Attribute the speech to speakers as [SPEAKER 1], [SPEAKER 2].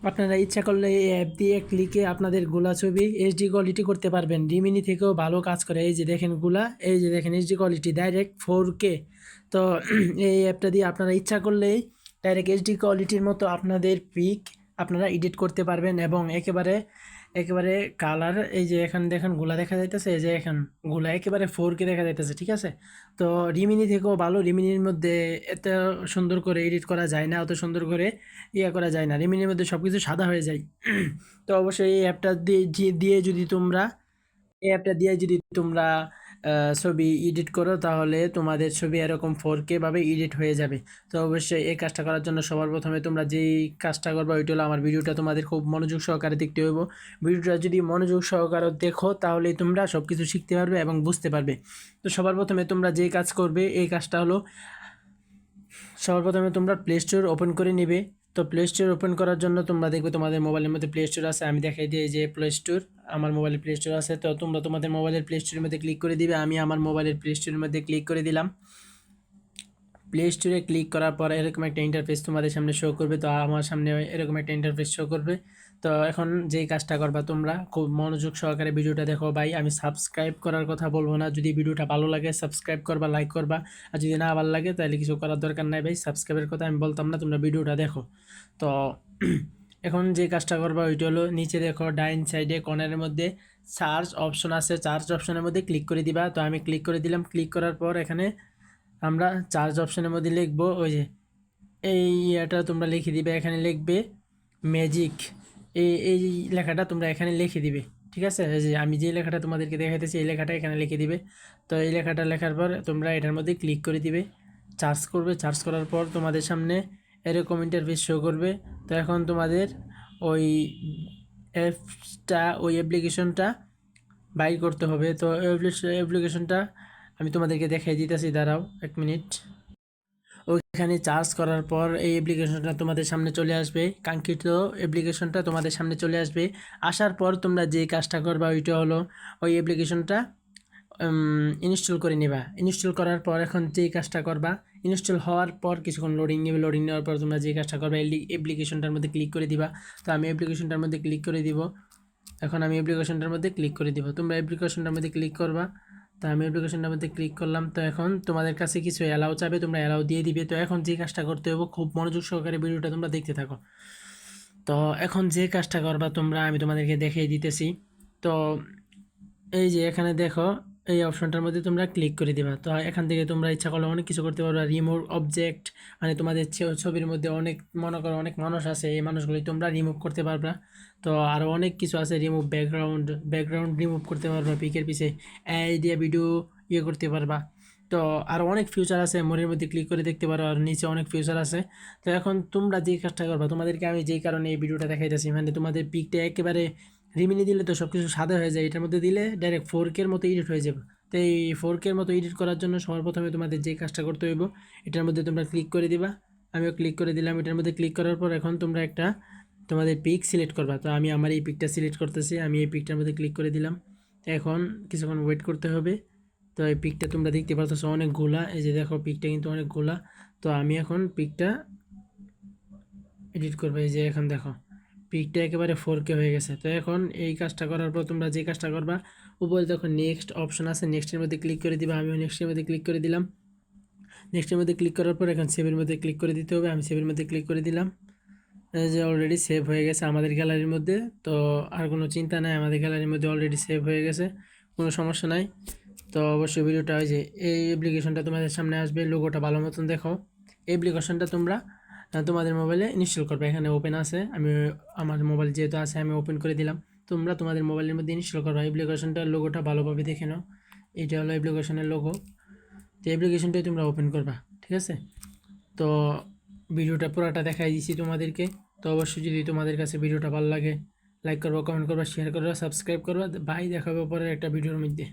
[SPEAKER 1] আপনারা ইচ্ছা করলে এই অ্যাপ দিয়ে ক্লিকে আপনাদের গুলা ছবি এইচডি কোয়ালিটি করতে পারবেন। রিমিনি থেকেও ভালো কাজ করে। এই যে দেখেন গুলা, এই যে দেখেন এইচডি কোয়ালিটি ডাইরেক্ট 4K। তো এই অ্যাপটা দিয়ে আপনারা ইচ্ছা করলেই ডাইরেক্ট এইচডি কোয়ালিটির মতো আপনাদের পিক আপনারা এডিট করতে পারবেন এবং একেবারে একেবারে কালার এই যে এখানে দেখেন গুলা দেখা যাইতেছে, এই যে এখন গুলা একেবারে 4K দেখা যাইতেছে, ঠিক আছে। তো রিমিনি থেকেও ভালো। রিমিনির মধ্যে এত সুন্দর করে এডিট করা যায় না, অত সুন্দর করে করা যায় না। রিমিনির মধ্যে সব কিছু সাদা হয়ে যায়। তো অবশ্যই এই অ্যাপটা দিয়ে যদি তোমরা এই অ্যাপটা দিয়ে যদি তোমরা ছবি এডিট করো তাহলে তোমাদের ছবি এরকম 4K ভাবে এডিট হয়ে যাবে। তো অবশ্যই এই কাজটা করার জন্য সবার প্রথমে তোমরা যেই কাজটা করবে ওইটা হলো আমার ভিডিওটা তোমাদের খুব মনোযোগ সহকারে দেখতে হইব। ভিডিওটা যদি মনোযোগ সহকারে দেখো তাহলেই তোমরা সব কিছু শিখতে পারবে এবং বুঝতে পারবে। তো সবার প্রথমে তোমরা যেই কাজ করবে এই কাজটা হলো সবার প্রথমে তোমরা প্লে স্টোর ওপেন করে নেবে। তো প্লে স্টোর ওপেন করার জন্য তোমরা দেখবে তোমাদের মোবাইলের মধ্যে প্লে স্টোর আছে। আমি দেখাই দিই যে প্লে স্টোর, আমার মোবাইলে প্লে স্টোর আছে। তো তোমরা তোমাদের মোবাইলের প্লে স্টোরের মধ্যে ক্লিক করে দিবে। আমি আমার মোবাইলের প্লে স্টোরের মধ্যে ক্লিক করে দিলাম। প্লে স্টোরে ক্লিক করার পর এরকম একটা ইন্টারফেস তোমাদের সামনে শো করবে। তো আমার সামনে এরকম একটা ইন্টারফেস শো করবে। তো এখন যেই কাজটা করবা তোমরা খুব মনোযোগ সহকারে ভিডিওটা দেখো ভাই। আমি সাবস্ক্রাইব করার কথা বলবো না, যদি ভিডিওটা ভালো লাগে সাবস্ক্রাইব করবা, লাইক করবা। আর যদি না ভালো লাগে তাহলে কিছু করার দরকার নাই ভাই, সাবস্ক্রাইবের কথা আমি বলতাম না, তোমরা ভিডিওটা দেখো। তো এখন যে কাজটা করবা ওইটা হলো নিচে দেখো ডাইন সাইডে কর্নারের মধ্যে সার্চ অপশন আছে, সার্চ অপশনের মধ্যে ক্লিক করে দিবা। তো আমি ক্লিক করে দিলাম। ক্লিক করার পর এখানে আমরা চার্জ অপশনের মধ্যে লিখবো ওই যে এই ইয়েটা তোমরা লিখে দিবে, এখানে লিখবে ম্যাজিক। এই লেখাটা তোমরা এখানে লিখে দিবে, ঠিক আছে। এই যে আমি যে লেখাটা তোমাদেরকে দেখাইতেছি এই লেখাটা এখানে লিখে দিবে। তো এই লেখাটা লেখার পর তোমরা এটার মধ্যে ক্লিক করে দিবে, চার্জ করবে। চার্জ করার পর তোমাদের সামনে এরকম ইন্টারফেস শো করবে। তো এখন তোমাদের ওই অ্যাপসটা ওই অ্যাপ্লিকেশনটা বাইর করতে হবে। তো অ্যাপ্লিকেশনটা আমি তোমাদেরকে দেখাই দিতেছি, দাঁড়াও 1 মিনিট। ওইখানে চার্জ করার পর এই অ্যাপ্লিকেশনটা তোমাদের সামনে চলে আসবে, কাঙ্ক্ষিত অ্যাপ্লিকেশনটা তোমাদের সামনে চলে আসবে। আসার পর তোমরা যে কাজটা করবা ওইটা হলো ওই অ্যাপ্লিকেশনটা ইনস্টল করে নিবা। ইনস্টল করার পর এখন যেই কাজটা করবা, ইনস্টল হওয়ার পর কিছুক্ষণ লোডিং নেবে। লোডিং নেওয়ার পর তোমরা যে কাজটা করবা এই অ্যাপ্লিকেশনটার মধ্যে ক্লিক করে দিবা। তো আমি অ্যাপ্লিকেশনটার মধ্যে ক্লিক করে দিব। এখন আমি অ্যাপ্লিকেশনটার মধ্যে ক্লিক করে দিব, তোমরা অ্যাপ্লিকেশনটার মধ্যে ক্লিক করবা। তো আমি অ্যাপ্লিকেশনটার মধ্যে ক্লিক করলাম। তো এখন তোমাদের কাছে কিছু অ্যালাউ চাবে, তোমরা অ্যালাউ দিয়ে দিবে। তো এখন যে কাজটা করতে হবে খুব মনোযোগ সহকারে ভিডিওটা তোমরা দেখতে থাকো। তো এখন যে কাজটা করবা তোমরা আমি তোমাদেরকে দেখিয়ে দিতেছি। তো এই যে এখানে দেখো এই অপশনটার মধ্যে তোমরা ক্লিক করে দিবা। তো এখান থেকে তোমরা ইচ্ছা করলে অনেক কিছু করতে পারবা। রিমুভ অবজেক্ট মানে তোমাদের ছবির মধ্যে অনেক মনে করো অনেক মানুষ আছে, এই মানুষগুলি তোমরা রিমুভ করতে পারবা। তো আরও অনেক কিছু আছে, রিমুভ ব্যাকগ্রাউন্ড রিমুভ করতে পারবা, পিকের পিছে এই দিয়ে ভিডিও করতে পারবা। তো আরও অনেক ফিউচার আছে, মোড়ের মধ্যে ক্লিক করে দেখতে পারো, আর নিচে অনেক ফিউচার আছে। তো এখন তোমরা যে কাজটা করবা তোমাদেরকে আমি যেই কারণে এই ভিডিওটা দেখাইতেছি, মানে তোমাদের পিকটা একেবারে রিমিনি দিলে তো সব কিছু সাদা হয়ে যায়, এটার মধ্যে দিলে ডাইরেক্ট 4K মতো এডিট হয়ে যাবে। তো এই 4K মতো এডিট করার জন্য সবার প্রথমে তোমাদের যে কাজটা করতে হইব এটার মধ্যে তোমরা ক্লিক করে দিবা। আমিও ক্লিক করে দিলাম। এটার মধ্যে ক্লিক করার পর এখন তোমরা একটা তোমাদের পিক সিলেক্ট করবা। তো আমি আমার এই পিকটা সিলেক্ট করতেছি, আমি এই পিকটার মধ্যে ক্লিক করে দিলাম। তো এখন কিছুক্ষণ ওয়েট করতে হবে। তো এই পিকটা তোমরা দেখতে পারতেছো অনেকগুলা, এই যে দেখো পিকটা কিন্তু অনেকগুলা। তো আমি এখন পিকটা এডিট করবো। এই যে এখন দেখো পিকটা একেবারে 4K হয়ে গেছে। তো এখন এই কাজটা করার পর তোমরা যে কাজটা করবা উপরে দেখো নেক্সট অপশন আছে, নেক্সটের মধ্যে ক্লিক করে দিবা। আমিও নেক্সটের মধ্যে ক্লিক করে দিলাম। নেক্সটের মধ্যে ক্লিক করার পর এখন সেভের মধ্যে ক্লিক করে দিতে হবে। আমি সেভের মধ্যে ক্লিক করে দিলাম। এই যে অলরেডি সেভ হয়ে গেছে আমাদের গ্যালারির মধ্যে। তো আর কোনো চিন্তা নাই, আমাদের গ্যালারির মধ্যে অলরেডি সেভ হয়ে গেছে, কোনো সমস্যা নাই। তো অবশ্যই ভিডিওটা ওই যে এই অ্যাপ্লিকেশনটা তোমাদের সামনে আসবে, লোগোটা ভালো মতন দেখো। এই অ্যাপ্লিকেশনটা তোমরা তোমাদের মোবাইলে ইনস্টল করবে। এখানে ওপেন আছে, আমি আমার মোবাইল যেহেতু আছে আমি ওপেন করে দিলাম। তোমরা তোমাদের মোবাইলের মধ্যে ইনস্টল করবে। অ্যাপ্লিকেশনটার লোগোটা ভালোভাবে দেখে নাও, এইটা হলো অ্যাপ্লিকেশনের লোগো। তো অ্যাপ্লিকেশনটাই তোমরা ওপেন করবা, ঠিক আছে। তো ভিডিওটা পুরোটা দেখাই দিচ্ছি তোমাদেরকে। তো অবশ্যই যদি তোমাদের কাছে ভিডিওটা ভালো লাগে লাইক করবা, কমেন্ট করবা, শেয়ার করবা, সাবস্ক্রাইব করবা। বাই, দেখা হবে পরের একটা ভিডিওর মধ্যে।